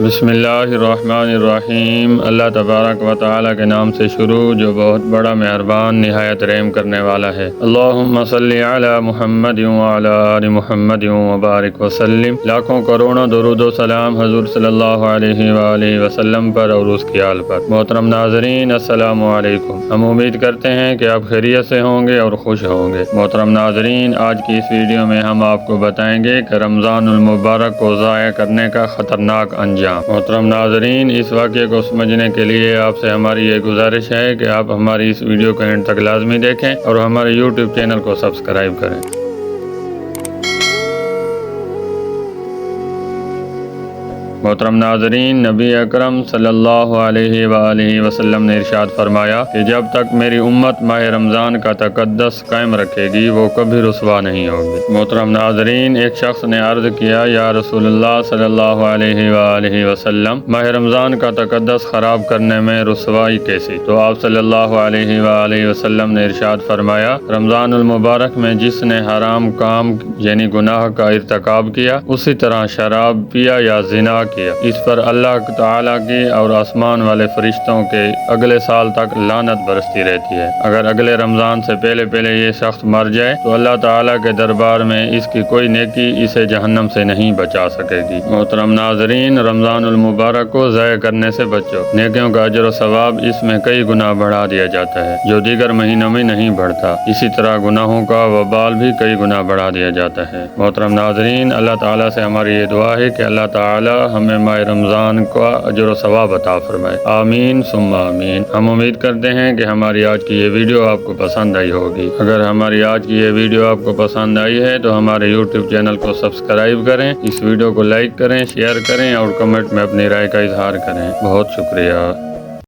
بسم اللہ الرحمن الرحیم۔ اللہ تبارک و تعالیٰ کے نام سے شروع جو بہت بڑا مہربان نہایت رحم کرنے والا ہے۔ اللہم صلی علی محمد وعلی آل محمد وبارک وسلم۔ لاکھوں کروڑوں درود و سلام حضور صلی اللہ علیہ وآلہ وسلم پر اور اس کی آل پر۔ محترم ناظرین السلام علیکم۔ ہم امید کرتے ہیں کہ آپ خیریت سے ہوں گے اور خوش ہوں گے۔ محترم ناظرین، آج کی اس ویڈیو میں ہم آپ کو بتائیں گے کہ رمضان المبارک کو ضائع کرنے کا خطرناک انجام۔ محترم ناظرین، اس واقعے کو سمجھنے کے لیے آپ سے ہماری یہ گزارش ہے کہ آپ ہماری اس ویڈیو کو اینڈ تک لازمی دیکھیں اور ہمارے یوٹیوب چینل کو سبسکرائب کریں۔ محترم ناظرین، نبی اکرم صلی اللہ علیہ وآلہ وسلم نے ارشاد فرمایا کہ جب تک میری امت ماہ رمضان کا تقدس قائم رکھے گی وہ کبھی رسوا نہیں ہوگی۔ محترم ناظرین، ایک شخص نے عرض کیا، یا رسول اللہ صلی اللہ علیہ وآلہ وسلم، ماہ رمضان کا تقدس خراب کرنے میں رسوائی کیسی؟ تو آپ صلی اللہ علیہ وآلہ وسلم نے ارشاد فرمایا، رمضان المبارک میں جس نے حرام کام یعنی گناہ کا ارتکاب کیا، اسی طرح شراب پیا یا زنا کیا، اس پر اللہ تعالیٰ کی اور آسمان والے فرشتوں کے اگلے سال تک لعنت برستی رہتی ہے۔ اگر اگلے رمضان سے پہلے یہ شخص مر جائے تو اللہ تعالیٰ کے دربار میں اس کی کوئی نیکی اسے جہنم سے نہیں بچا سکے گی۔ محترم ناظرین، رمضان المبارک کو ضائع کرنے سے بچو۔ نیکیوں کا اجر و ثواب اس میں کئی گنا بڑھا دیا جاتا ہے جو دیگر مہینوں میں نہیں بڑھتا۔ اسی طرح گناہوں کا وبال بھی کئی گنا بڑھا دیا جاتا ہے۔ محترم ناظرین، اللہ تعالیٰ سے ہماری یہ دعا ہے کہ اللہ تعالیٰ ہمیں ماہ رمضان کا اجر و ثواب عطا فرمائے۔ آمین ثم آمین۔ ہم امید کرتے ہیں کہ ہماری آج کی یہ ویڈیو آپ کو پسند آئی ہوگی۔ اگر ہماری آج کی یہ ویڈیو آپ کو پسند آئی ہے تو ہمارے یوٹیوب چینل کو سبسکرائب کریں، اس ویڈیو کو لائک کریں، شیئر کریں اور کمنٹ میں اپنی رائے کا اظہار کریں۔ بہت شکریہ۔